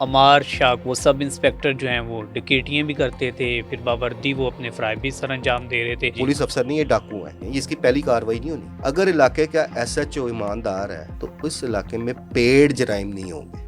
अमार शाह वो sub inspector जो हैं वो डकैतियाँ भी करते थे, फिर बावर्दी वो अपने फ़राइज़ भी सर अंजाम दे रहे थे। पुलिस अफसर नहीं, ये डाकू हैं, ये इसकी पहली कार्रवाई नहीं होनी। अगर इलाके का SHO ईमानदार है तो उस इलाके में पेड़ जराइम नहीं होंगे।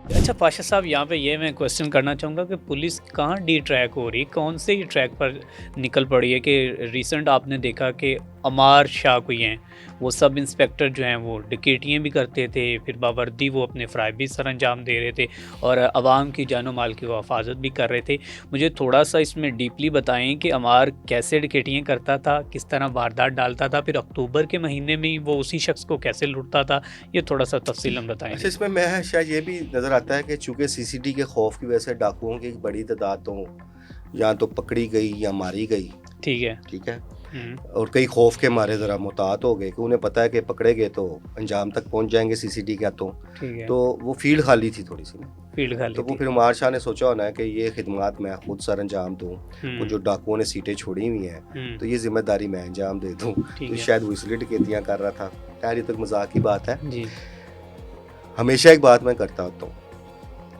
अच्छा पाशा साहब, यहाँ पे ये मैं क्वेश्चन करना चाहूँगा कि पुलिस कहाँ डी ट्रैक हो रही है, कौन से ही ट्रैक पर निकल पड़ी है कि रिसेंट आपने देखा कि अमार शाह कोई हैं वो सब इंस्पेक्टर जो हैं वो डकैतियाँ भी करते थे, फिर बावर्दी वो अपने फ़राइज़ भी सर अंजाम दे रहे थे और आवाम की जानो माल की वो हिफाजत भी कर रहे थे। मुझे थोड़ा सा इसमें डीपली बताएं कि अमार कैसे डकैतियाँ करता था, किस तरह वारदात डालता था, फिर अक्टूबर के महीने में वो उसी शख्स को कैसे लूटता था, ये थोड़ा सा तफसीलन बताएं। अच्छा, इसमें मैं शायद ये भी नज़र आता है कि चूँकि CCD के खौफ की वजह से डाकुओं की एक बड़ी तादाद तो या तो पकड़ी गई या मारी गई। ठीक है। ठीक है। और कई खौफ के मारे ज़रा मुतात हो गए कि उन्हें पता है कि पकड़े गए तो अंजाम तक पहुंच जाएंगे CCD के हाथों। ठीक है। तो वो फील्ड खाली थी थोड़ी सी ना, फील्ड खाली तो वो थी। फिर उमार शाह ने सोचा होना है कि ये खिदमत मैं खुद सर अंजाम दूँ, वो जो डाकुओं ने सीटें छोड़ी हुई हैं तो ये जिम्मेदारी मैं अंजाम दे दूँ। तो शायद वो इसलिए डकैतियाँ कर रहा था। खैर ये तक मजाक की बात है जी। हमेशा एक बात मैं करता होता हूँ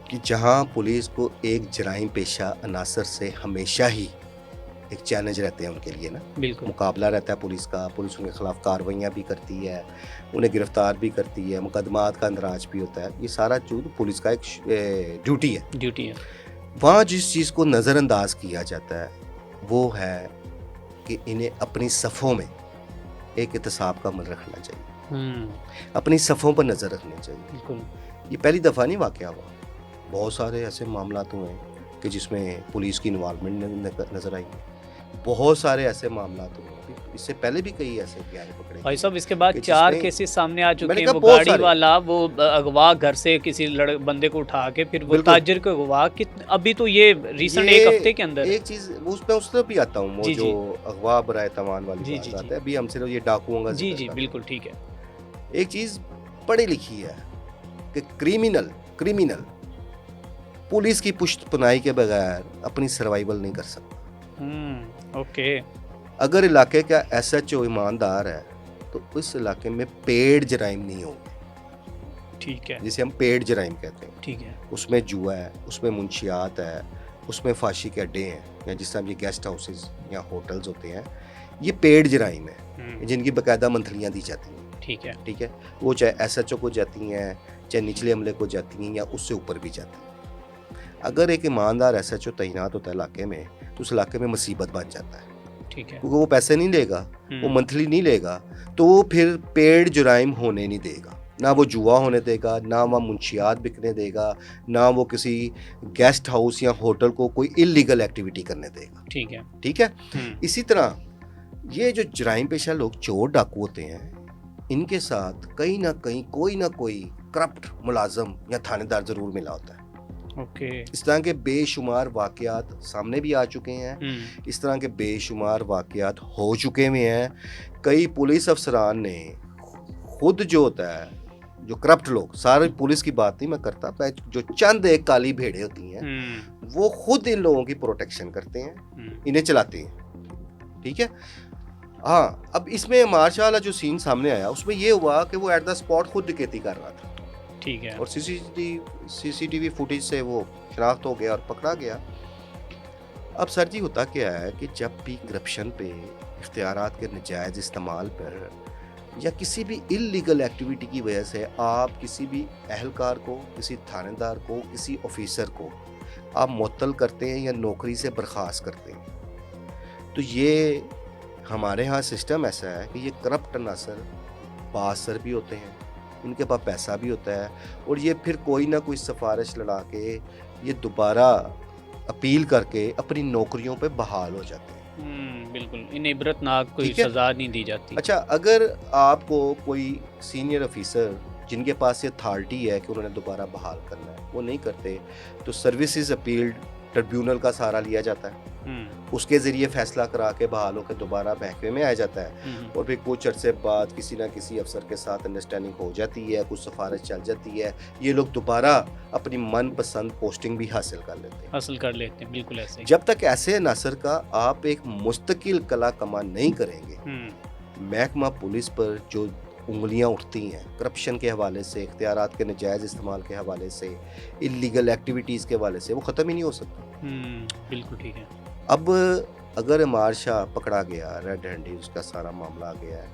कि जहाँ पुलिस को एक जराइम पेशा अनासर से हमेशा ही एक चैलेंज रहते हैं उनके लिए ना, बिल्कुल मुकाबला रहता है पुलिस का, पुलिस उनके खिलाफ कार्रवाइयाँ भी करती है, उन्हें गिरफ्तार भी करती है, मुकदमात का अंदराज भी होता है, ये सारा चीज़ पुलिस का एक ड्यूटी है। वहाँ जिस चीज़ को नज़रअंदाज किया जाता है वो है कि इन्हें अपनी सफ़ों में एक एहतसाब का अमल रखना चाहिए, अपनी सफ़ों पर नज़र रखनी चाहिए। बिल्कुल। ये पहली दफ़ा नहीं वाक़या हुआ, बहुत सारे ऐसे मामला हुए हैं कि जिसमें पुलिस की इन्वॉल्वमेंट नज़र आई है, बहुत सारे ऐसे मामला हुए, इससे पहले भी कई ऐसे गैंग पकड़े भाई साहब। इसके बाद 4 केसेस सामने आ चुके हैं। वो बहुत गाड़ी वाला वो अगवा घर से किसी बंदे को उठा के फिर वो ताजिर को अगवा अभी तो ये रिसेंट एक हफ्ते के अंदर एक चीज़ उस तरफ भी आता हूँ, वो जो अगवा बराए तमान वाली बात है, अभी हम सिर्फ ये डाकुओं का जी बिल्कुल ठीक है। एक चीज़ पढ़ी लिखी है कि क्रिमिनल पुलिस की पुश्तपनाही के बगैर अपनी सर्वाइवल नहीं कर सकता। ओके। अगर इलाके का SHO ईमानदार है तो उस इलाके में पेड़ जराइम नहीं होंगे। ठीक है। जिसे हम पेड़ जराइम कहते हैं। ठीक है। उसमें जुआ है, उसमें मुंशियात है, उसमें फाशी के अड्डे हैं, या जिस तरह ये गेस्ट हाउसेज या होटल्स होते हैं, ये पेड़ जराइम है जिनकी बाकायदा मंथलियाँ दी जाती हैं। ठीक है। वो चाहे SHO को जाती हैं, चाहे निचले अमले को जाती हैं, या उससे ऊपर भी जाती हैं। अगर एक ईमानदार SHO तैनात होता है इलाके में तो उस इलाके में मुसीबत बन जाता है। ठीक है। क्योंकि वो पैसे नहीं लेगा, वो मंथली नहीं लेगा, तो वो फिर पेड़ जुराइम होने नहीं देगा, ना वो जुआ होने देगा, ना वो मुंशियात बिकने देगा, ना वो किसी गेस्ट हाउस या होटल को कोई इलीगल एक्टिविटी करने देगा। ठीक है। इसी तरह ये जो जराइम पेशा लोग चोर डाकू होते हैं, इनके साथ कहीं ना कहीं कोई ना कोई करप्ट मुलाजम या थानेदार जरूर मिला होता है। ओके। इस तरह के बेशुमार वाकयात सामने भी आ चुके हैं, इस तरह के बेशुमार वाकयात हो चुके हुए हैं। कई पुलिस अफसरान ने खुद जो होता है, जो करप्ट लोग, सारी पुलिस की बात नहीं मैं करता, जो चंद एक काली भेड़े होती हैं वो खुद इन लोगों की प्रोटेक्शन करते हैं, इन्हें चलाते हैं। ठीक है। हाँ, अब इसमें मार्शल वाला जो सीन सामने आया उसमें ये हुआ कि वो एट द स्पॉट खुद डकैती कर रहा था। ठीक है। और CCTV फुटेज से वो शनाख्त हो गया और पकड़ा गया। अब सर जी होता क्या है कि जब भी करप्शन पे, इख्तियारात के नाजायज़ इस्तेमाल पर, या किसी भी इल्लीगल एक्टिविटी की वजह से आप किसी भी अहलकार को, किसी थानेदार को, किसी ऑफिसर को आप मुअत्तल करते हैं या नौकरी से बर्खास्त करते हैं, तो ये हमारे यहाँ सिस्टम ऐसा है कि ये करप्ट अनासर बासर भी होते हैं, इनके पास पैसा भी होता है, और ये फिर कोई ना कोई सिफारिश लड़ा के ये दोबारा अपील करके अपनी नौकरियों पे बहाल हो जाते हैं। बिल्कुल, इन्हें इबरतनाक कोई सज़ा नहीं दी जाती। अच्छा, अगर आपको कोई सीनियर ऑफिसर जिनके पास ये अथॉरिटी है कि उन्होंने दोबारा बहाल करना है, वो नहीं करते, तो सर्विसेज अपील ट्रिब्यूनल का सहारा लिया जाता है, उसके ज़रिए फैसला करा के बहाल होकर दोबारा महकमे में आ जाता है, और फिर कुछ अर्से बाद किसी ना किसी अफसर के साथ अंडरस्टैंडिंग हो जाती है, कुछ सिफारिश चल जाती है, ये लोग दोबारा अपनी मनपसंद पोस्टिंग भी हासिल कर लेते हैं। बिल्कुल ऐसे। जब तक ऐसे अनासर का आप एक मुस्तकिल कला कमा नहीं करेंगे, महकमा पुलिस पर जो उंगलियां उठती हैं करप्शन के हवाले से, इख्तियारात के नजायज़ इस्तेमाल के हवाले से, इलीगल एक्टिविटीज़ के हवाले से, वो ख़त्म ही नहीं हो सकता। बिल्कुल ठीक है। अब अगर अमार शाह पकड़ा गया, रेड हैंडेड, उसका सारा मामला आ गया है,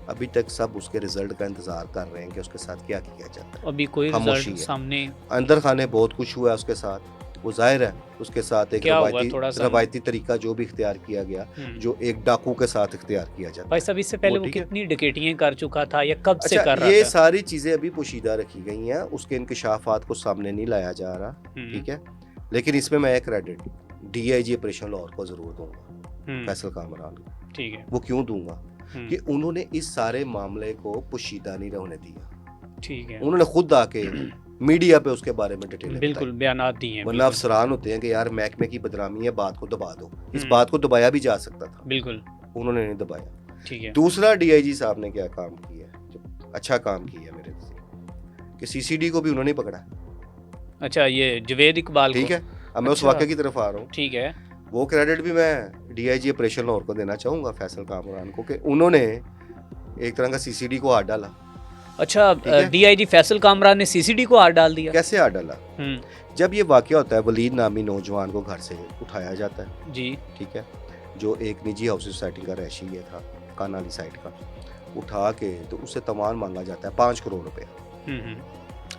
अभी तक सब उसके रिजल्ट का इंतज़ार कर रहे हैं कि उसके साथ क्या किया जाता है। अभी कोई खामोशी रिजल्ट है। सामने अंदर खाने बहुत कुछ हुआ है उसके साथ, वो जाहिर है उसके साथ एक क्या हुआ थोड़ा सा? रवायती तरीका जो भी इख्तियार किया गया, जो एक डाकू के साथ इख्तियार किया जाता भाई है। साहब, इससे पहले वो ठीक है। कितनी डकैतियां कर चुका था या कब से अच्छा, कर रहा ये था? सारी चीज़ें अभी पोशीदा रखी गई हैं, उसके इंकशाफात को सामने नहीं लाया जा रहा, ठीक है। लेकिन इसमें मैं एक क्रेडिट DIG ऑपरेशन लाहौर को ज़रूर दूंगा, फैसल कामरान को। ठीक है। वो क्यों दूंगा कि उन्होंने इस सारे मामले को पोशीदा नहीं रहने दिया। ठीक है। उन्होंने खुद आके मीडिया पे उसके बारे में डिटेल बिल्कुल बयानात दिए हैं। वरना अफसरान होते हैं कि यार महकमे की बदनामी है, बात को दबा दो। इस हम्म। बात को दबाया भी जा सकता था, बिल्कुल उन्होंने नहीं दबाया। ठीक है। दूसरा DIG साहब ने क्या काम किया, जो अच्छा काम किया मेरे से, कि CCD को भी उन्होंने पकड़ा। अच्छा, ये जवेद इकबाल ठीक को? है, अब मैं उस अच्छा। वाक़े की तरफ आ रहा हूँ। ठीक है। वो क्रेडिट भी मैं DIG ऑपरेशन लाहौर को देना चाहूँगा, फैसल कामरान को, कि उन्होंने एक तरह का CCD को हाथ डाला। अच्छा, ठीक है। DIG फैसल कामरान ने CCD को हाथ डाल दिया? कैसे हाथ डाला? हम्म। जब ये वाक़या होता है, वलीद नामी नौजवान को घर से उठाया जाता है, जी। ठीक है, जो एक निजी हाउस सोसाइटी का रैशी है था, कानाली साइड का, उठा के तो उससे तमान मांगा जाता है 5 करोड़ रुपए।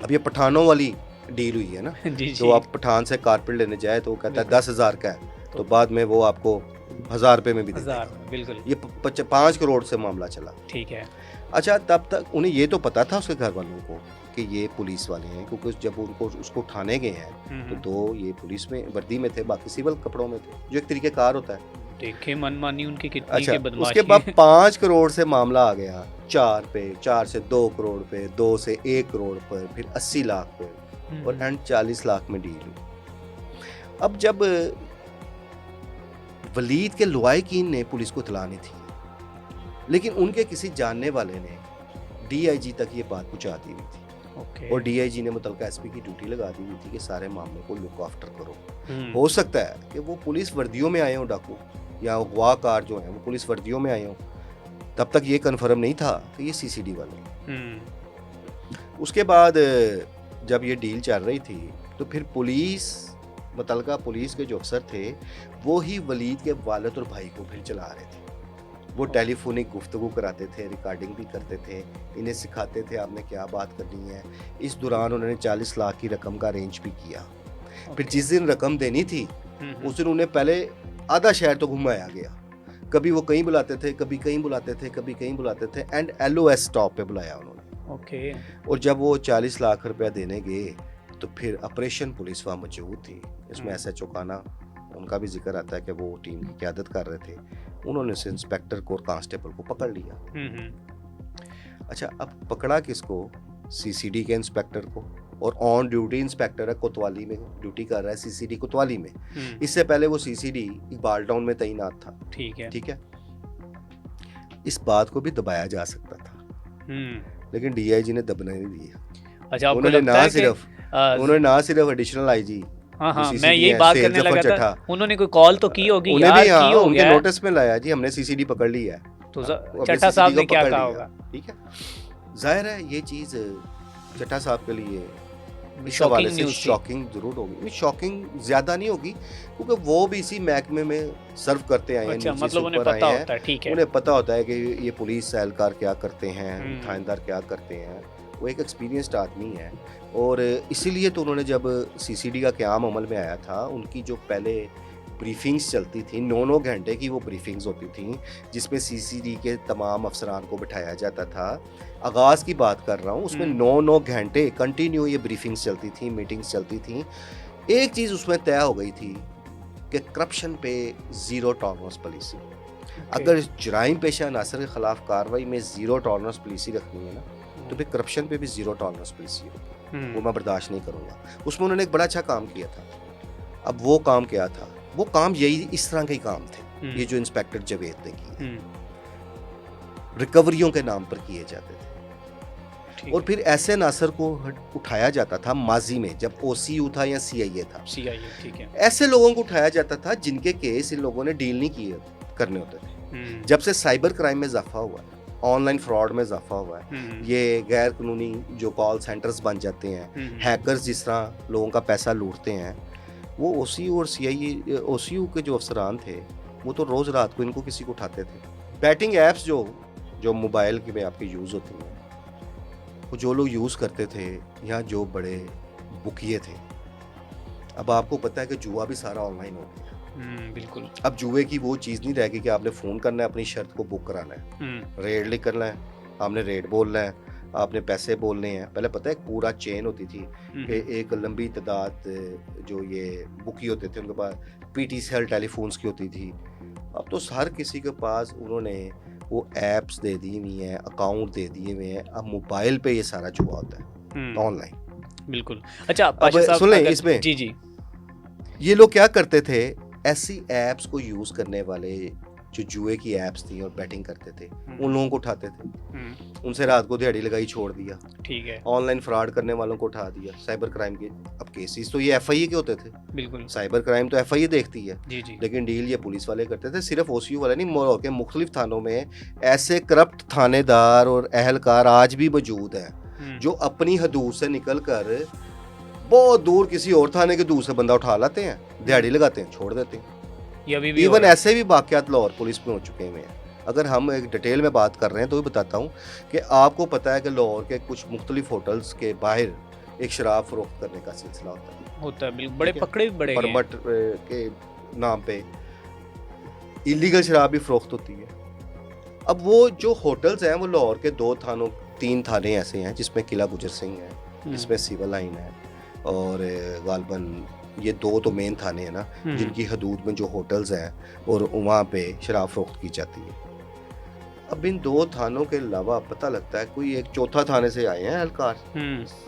अब ये पठानों वाली डील हुई है ना, जी तो आप पठान से कारपेट लेने जाए तो वो कहता है 10,000 का है, तो बाद में वो आपको 1,000 रुपए में भी दे देगा। 1000 बिल्कुल। ये 5 करोड़ से मामला चला। ठीक है। अच्छा, तब तक उन्हें ये तो पता था उसके घर वालों को कि ये पुलिस वाले हैं, क्योंकि जब उनको उसको उठाने गए हैं तो 2 ये पुलिस में वर्दी में थे, बाकी सिविल कपड़ों में थे, जो एक तरीके कार होता है। देखे मनमानी उनकी कितनी अच्छा, की बदमाशी उसके बाद 5 करोड़ से मामला आ गया 4 पे, 4 से 2 करोड़ पे, 2 से 1 करोड़ पर, फिर 80 लाख पे, और एंड 40 लाख में डील हुई। अब जब वलीद के लुआइकीन ने पुलिस को इत्तला नहीं थी, लेकिन उनके किसी जानने वाले ने DIG तक ये बात पहुंचा दी हुई थी, ओके। और DIG ने मुतलका SP की ड्यूटी लगा दी हुई थी कि सारे मामले को लुक आफ्टर करो। हम्म। हो सकता है कि वो पुलिस वर्दियों में आए हों डाकू, या अगवाकार जो हैं वो पुलिस वर्दियों में आए हों, तब तक ये कन्फर्म नहीं था कि ये CCD वाले। उसके बाद जब ये डील चल रही थी तो फिर पुलिस, मुतलका पुलिस के जो अफसर थे, वो ही वलीद के वालिद और भाई को फिर चला रहे थे। वो टेलीफोनिक गुफ्तगू कराते थे, रिकॉर्डिंग भी करते थे, इन्हें सिखाते थे आपने क्या बात करनी है। इस दौरान उन्होंने 40 लाख की रकम का अरेंज भी किया। फिर जिस दिन रकम देनी थी उस दिन उन्हें पहले आधा शहर तो घुमाया गया, कभी वो कहीं बुलाते थे, कभी कहीं बुलाते थे, कभी कहीं बुलाते थे, एंड LOS स्टॉप पे बुलाया उन्होंने। ओके। और जब वो 40 लाख रुपया देने गए तो फिर ऑपरेशन पुलिस वहाँ मौजूद थी। इसमें SHO काना, उनका भी जिक्र आता है कि वो टीम की क़यादत कर रहे थे। उन्होंने उस इंस्पेक्टर को और कांस्टेबल को पकड़ लिया। अच्छा, अब पकड़ा किसको? CCD के इंस्पेक्टर को, और ऑन ड्यूटी इंस्पेक्टर है, कोतवाली में ड्यूटी कर रहा है, CCD कोतवाली में। इससे पहले वो CCD इकबाल टाउन में तैनात था। ठीक है। ठीक है, इस बात को भी दबाया जा सकता था, लेकिन DIG ने दबने नहीं दिया। अच्छा, आपको उन्होंने लगता है ना सिर्फ एडिशनल IG, हाँ, CCD मैं यही है, बात शेर करने जफर लगा था, चट्टा, उन्होंने कोई कॉल तो की होगी उन्हें यार, भी, हाँ, की हो उनके गया है। नोटिस में लाया जी, हमने CCD पकड़ लिया है। तो अपने चट्टा CCD साहब ने को क्या पकड़ कहा लिया। होगा? ठीक है, जाहिर है ये चीज़ चट्टा साहब के लिए इस शॉकिंग हवाले से न्यूज़ थी। शॉकिंग जरूर होगी। नहीं, शॉकिंग ज्यादा नहीं होगी, क्योंकि वो भी इसी महकमे में सर्व करते आए हैं, अच्छा, नीचे से मतलब उन्हें ऊपर पता आए हैं। होता है। ठीक है। उन्हें पता होता है कि ये पुलिस एहलकार क्या करते हैं, हम्म। थानेदार क्या करते हैं। वो एक एक्सपीरियंस्ड आदमी है, और इसीलिए तो उन्होंने जब CCD का क़याम अमल में आया था, उनकी जो पहले ब्रीफिंग्स चलती थी, 9-9 घंटे की वो ब्रीफिंग्स होती थी, जिसमें CCD के तमाम अफसरान को बिठाया जाता था। आगाज़ की बात कर रहा हूँ, उसमें 9-9 घंटे कंटिन्यू ये ब्रीफिंग्स चलती थी, मीटिंग्स चलती थी। एक चीज़ उसमें तय हो गई थी कि करप्शन पे ज़ीरो टॉलरेंस पॉलिसी। अगर जराइम पेशा अनासर के ख़िलाफ़ कार्रवाई में ज़ीरो टॉलरेंस पॉलिसी रखनी है ना, तो फिर करप्शन पे भी ज़ीरो टॉलरेंस पॉलिसी होगी, वो मैं बर्दाश्त नहीं करूँगा। उसमें उन्होंने एक बड़ा अच्छा काम किया था। अब वो काम क्या था? वो काम यही, इस तरह के ही काम थे, ये जो इंस्पेक्टर जवेद ने किए, रिकवरियों के नाम पर किए जाते थे। और फिर ऐसे नासर को उठाया जाता था माजी में, जब OCU था या CIA था, ठीक है, ऐसे लोगों को उठाया जाता था जिनके केस इन लोगों ने डील नहीं किए करने होते थे। जब से साइबर क्राइम में इजाफा हुआ, ऑनलाइन फ्रॉड में इजाफा हुआ है, ये गैर कानूनी जो कॉल सेंटर्स बन जाते हैं, हैकर्स जिस तरह लोगों का पैसा लूटते हैं, वो OCU और CIA OCU के जो अफसरान थे वो तो रोज़ रात को इनको किसी को उठाते थे। बैटिंग ऐप्स जो मोबाइल के में आपके यूज़ होती हैं, वो जो लोग यूज़ करते थे या जो बड़े बुकिए थे, अब आपको पता है कि जुआ भी सारा ऑनलाइन हो गया। बिल्कुल। अब जुए की वो चीज़ नहीं रह गई कि आपने फ़ोन करना है, अपनी शर्त को बुक कराना है, रेट लिख करना है, आपने रेट बोलना है, आपने पैसे बोलने हैं। पहले पता है एक पूरा चेन होती थी कि एक लंबी तादाद जो ये बुकी होते थे उनके पास PT सेल टेलीफोन्स की होती थी। अब तो हर किसी के पास उन्होंने वो ऐप्स दे दी हुई हैं, अकाउंट दे दिए हुए हैं। अब मोबाइल पे ये सारा जुआ होता है ऑनलाइन। बिल्कुल। अच्छा पाशा साहब, सुन लें इसमें जी ये लोग क्या करते थे, ऐसी ऐप्स को यूज़ करने वाले जो जुए की ऐप्स थी और बैटिंग करते थे उन लोगों को उठाते थे, उनसे रात को दिहाड़ी लगाई छोड़ दिया। ठीक है। ऑनलाइन फ्रॉड करने वालों को उठा दिया, साइबर क्राइम के। अब केसेस तो ये FIA के होते थे, बिल्कुल। साइबर क्राइम तो FIA देखती है, जी। लेकिन डील ये पुलिस वाले करते थे। सिर्फ OCU वाले नहीं, मोर के मुख्तलिफ थानों में ऐसे करप्ट थानेदार और अहलकार आज भी मौजूद हैं जो अपनी हदूद से निकल कर बहुत दूर किसी और थाने के दूर से बंदा उठा लाते हैं, दिहाड़ी लगाते हैं, छोड़ देते हैं। इवन ऐसे भी वाकयात लाहौर पुलिस में हो चुके हैं। अगर हम एक डिटेल में बात कर रहे हैं तो भी बताता हूँ कि आपको पता है कि लाहौर के कुछ मुख्तलिफ होटल्स के बाहर एक शराब फरोख्त करने का सिलसिला होता है बिल्कुल। बड़े पकड़े भी बड़े परमट के नाम पे इलीगल शराब भी फरोख्त होती है। अब वो जो होटल्स हैं वो लाहौर के 3 थाने ऐसे हैं जिसमें किला गुजर सिंह है, जिसमें सिविल लाइन है, और गालबन ये 2 तो मेन थाने हैं ना जिनकी हदूद में जो होटल्स हैं और वहाँ पे शराब फरोख्त की जाती है। अब इन 2 थानों के अलावा पता लगता है कोई एक चौथा थाने से आए हैं एहलकार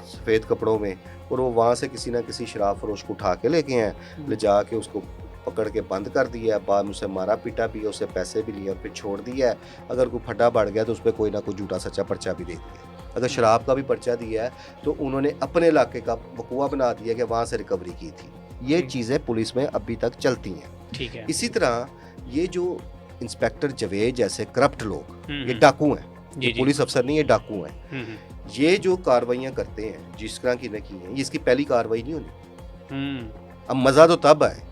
सफ़ेद कपड़ों में, और वो वहाँ से किसी ना किसी शराब फरोश को उठा के लेके हैं, ले जाके उसको पकड़ के बंद कर दिया है, बाद में उसे मारा पीटा भी, उससे पैसे भी लिए और फिर छोड़ दिया है। अगर कोई फटा बढ़ गया तो उस पर कोई ना कोई झूठा सच्चा पर्चा भी दे दिया। अगर शराब का भी पर्चा दिया है तो उन्होंने अपने इलाके का वकुआ बना दिया कि वहाँ से रिकवरी की थी। ये चीज़ें पुलिस में अभी तक चलती हैं। ठीक है। इसी तरह ये जो इंस्पेक्टर जवेद जैसे करप्ट लोग, ये डाकू हैं, ये पुलिस अफसर नहीं, ये डाकू हैं। ये जो कार्रवाइयाँ करते हैं जिस तरह की न की हैं, ये इसकी पहली कार्रवाई नहीं होनी। अब मज़ा तो तब आए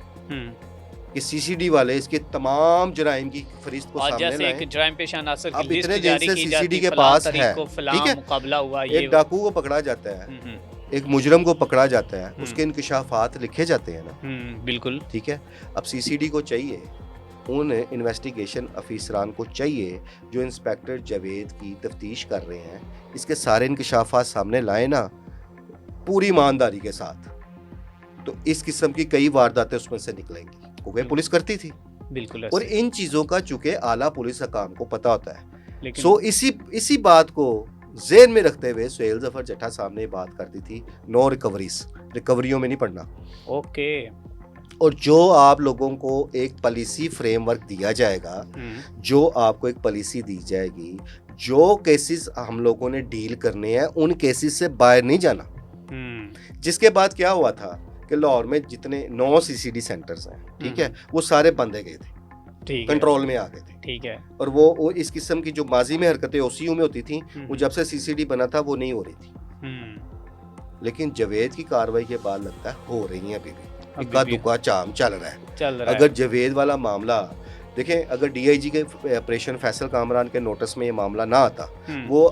कि CCD वाले इसके तमाम जराइम की फरिश्त को सामने लाएं। एक जराइम पेश अनासर अब इतने दिन से CCD के पास है, ठीक है, मुकाबला हुआ, एक डाकू को पकड़ा जाता है, एक मुजरम को पकड़ा जाता है, उसके इंकशाफात लिखे जाते हैं ना। बिल्कुल। ठीक है। अब CCD को चाहिए, उन इन्वेस्टिगेशन अफीसरान को चाहिए जो इंस्पेक्टर जावेद की तफ्तीश कर रहे हैं, इसके सारे इंकशाफात सामने लाए ना पूरी ईमानदारी के साथ, तो इस किस्म की कई वारदातें उसमें से निकलेंगी, क्योंकि पुलिस करती थी। बिल्कुल। और इन चीज़ों का चूंकि आला पुलिस हकाम को पता होता है, सो इसी बात को ज़हन में रखते हुए सुहेल जफर जट्टा साहब ने बात करती थी, नो रिकवरीज, रिकवरियों में नहीं पड़ना। ओके। और जो आप लोगों को एक पॉलिसी फ्रेमवर्क दिया जाएगा, जो आपको एक पॉलिसी दी जाएगी, जो केसेस हम लोगों ने डील करने हैं उन केसेस से बाहर नहीं जाना। जिसके बाद क्या हुआ था कि लाहौर में जितने 9 CCD सेंटर्स हैं, ठीक है, वो सारे बंदे गए थे, कंट्रोल में आ गए थे। ठीक है। और वो इस किस्म की जो माजी में हरकतें OCU में होती थी, वो जब से CCD बना था वो नहीं हो रही थी। लेकिन जवेद की कार्रवाई के बाद लगता है हो रही है, अभी भी इक्का दुक्का चाम चल रहा है। अगर जवेद वाला मामला देखें, अगर DIG के ऑपरेशन फैसल कामरान के नोटिस में ये मामला ना आता, वो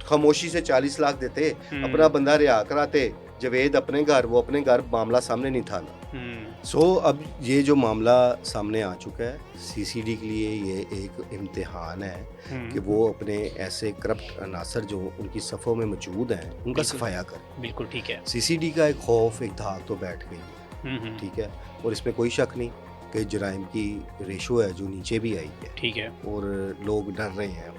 खामोशी से 40 लाख देते, अपना बंदा रिहा कराते, जवेद अपने घर, वो अपने घर, मामला सामने नहीं था ना। सो अब ये जो मामला सामने आ चुका है, CCD के लिए ये एक इम्तिहान है कि वो अपने ऐसे करप्ट अनासर जो उनकी सफ़ों में मौजूद हैं उनका सफाया करें। बिल्कुल ठीक है। CCD का एक खौफ, एक धाक तो बैठ गई है, ठीक है, और इसमें कोई शक नहीं कि जराइम की रेशो है जो नीचे भी आई है, ठीक है, और लोग डर रहे हैं।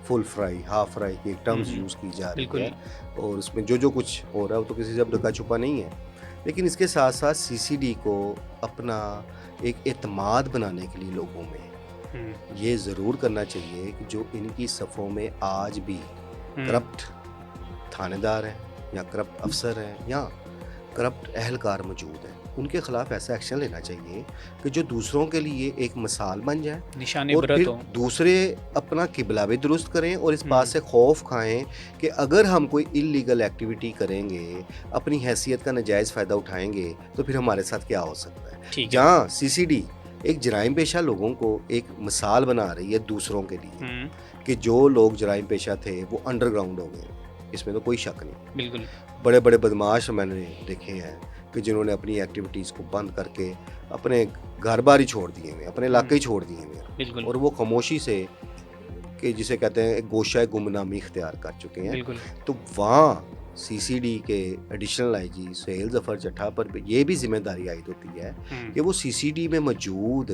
फुल फ्राई, हाफ फ्राई की टर्म्स यूज़ की जा रही है, और उसमें जो कुछ हो रहा है वो तो किसी से अब ढका छुपा नहीं है। लेकिन इसके साथ साथ CCD को अपना एक एतमाद बनाने के लिए लोगों में ये ज़रूर करना चाहिए कि जो इनकी सफ़ों में आज भी करप्ट थानेदार हैं या करप्ट अफसर हैं या करप्ट अहलकार मौजूद हैं, उनके खिलाफ ऐसा एक्शन लेना चाहिए कि जो दूसरों के लिए एक मिसाल बन जाए निशान और इबरत फिर हो। दूसरे अपना किबला भी दुरुस्त करें और इस बात हम्म, से खौफ खाएं कि अगर हम कोई इलीगल एक्टिविटी करेंगे, अपनी हैसियत का नाजायज़ फ़ायदा उठाएंगे, तो फिर हमारे साथ क्या हो सकता है। ठीक है। जहाँ सीसीडी एक जराइम पेशा लोगों को एक मिसाल बना रही है दूसरों के लिए हम्म, कि जो लोग जराइम पेशा थे वो अंडरग्राउंड हो गए, इसमें तो कोई शक नहीं। बिल्कुल। बड़े बड़े बदमाश मैंने देखे हैं कि जिन्होंने अपनी एक्टिविटीज़ को बंद करके अपने घर बार ही छोड़ दिए हुए, अपने इलाके ही छोड़ दिए हुए, बिल्कुल। और वो खामोशी से कि जिसे कहते हैं एक गोशा गुमनामी इख्तियार कर चुके हैं। बिल्कुल। तो वहाँ सीसीडी के एडिशनल आईजी सुहेल जफर चट्टा पर भी ये भी जिम्मेदारी आयद होती है कि वो सीसीडी में मौजूद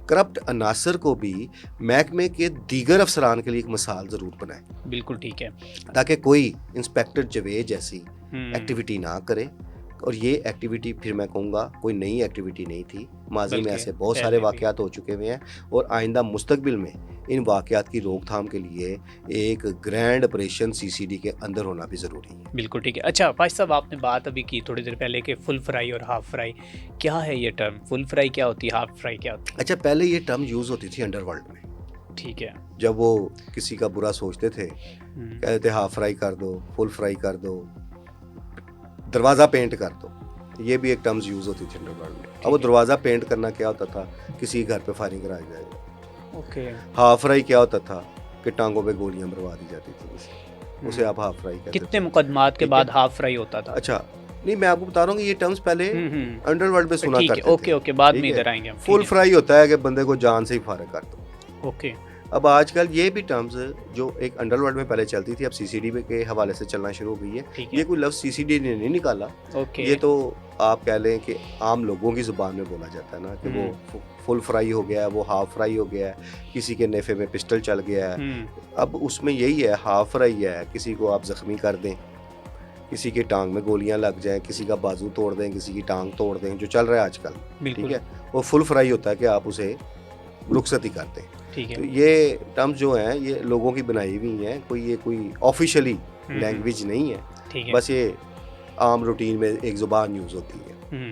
करप्ट अनासर को भी महकमे के दीगर अफसरान के लिए एक मिसाल ज़रूर बनाए, बिल्कुल ठीक है। ताकि कोई इंस्पेक्टर जवेद जैसी हम्म, एक्टिविटी ना करे। और ये एक्टिविटी फिर मैं कहूँगा कोई नई एक्टिविटी नहीं थी, माजी में बल्कि ऐसे बहुत पहले सारे भी। वाक़यात हो चुके हुए हैं और आइंदा मुस्तकबिल में इन वाक़यात की रोकथाम के लिए एक ग्रैंड ऑपरेशन सीसीडी के अंदर होना भी ज़रूरी है। बिल्कुल ठीक है। अच्छा फाश साहब, आपने बात अभी की थोड़ी देर पहले कि फुल फ्राई और हाफ फ्राई, क्या है ये टर्म? फुल फ्राई क्या होती है, हाफ फ्राई क्या होती अच्छा, पहले ये टर्म यूज़ होती थी अंडरवर्ल्ड में, है? ठीक है। जब वो किसी का बुरा सोचते थे हम्म, कहते थे हाफ फ्राई कर दो, फुल फ्राई कर दो, दरवाज़ा पेंट कर दो, ये भी एक टर्म्स यूज़ होती थी अंडरवर्ल्ड में। अब वो है। दरवाज़ा पेंट करना क्या होता था, किसी घर पे फायरिंग कराई जाएगी। ओके। हाफ फ्राई क्या होता था कि टांगों पे गोलियां मरवा दी जाती थी, उसे आप हाफ फ्राई कहते कितने थे। मुकदमात के ठीक बाद है। हाफ फ्राई होता था? अच्छा, नहीं मैं आपको बता रहा हूँ कि ये टर्म्स पहले अंडरवर्ल्ड में सुना ठीक है। करते ओके थे। ओके, बाद ठीक में है। इधर आएंगे हम। फुल ठीक फ्राई होता है कि बंदे को जान से ही फारग कर दो। है। ओके। अब आजकल ये भी टर्म्स जो एक अंडरवर्ल्ड में पहले चलती थी अब सीसीडी के हवाले से चलना शुरू हो गई है। ठीक ये है। कोई लफ्ज़ सीसीडी ने नहीं निकाला, ओके। ये तो आप कह लें कि आम लोगों की ज़ुबान में बोला जाता है ना कि वो फुल फ्राई हो गया है, वो हाफ फ्राई हो गया है, किसी के नेफे में पिस्टल चल गया है। अब उसमें यही है, हाफ फ्राई है, किसी को आप ज़ख्मी कर दें, किसी की टांग में गोलियां लग जाएं, किसी का बाजू तोड़ दें, किसी की टांग तोड़ दें, जो चल रहा है आजकल। ठीक बिल्कुल। है, वो फुल फ्राई होता है कि आप उसे रुखसती कर दें। ठीक तो है। ये टर्म्स जो हैं ये लोगों की बनाई हुई हैं, कोई ऑफिशियली लैंग्वेज नहीं है, ठीक है। बस ये आम रूटीन में एक ज़ुबान यूज़ होती है।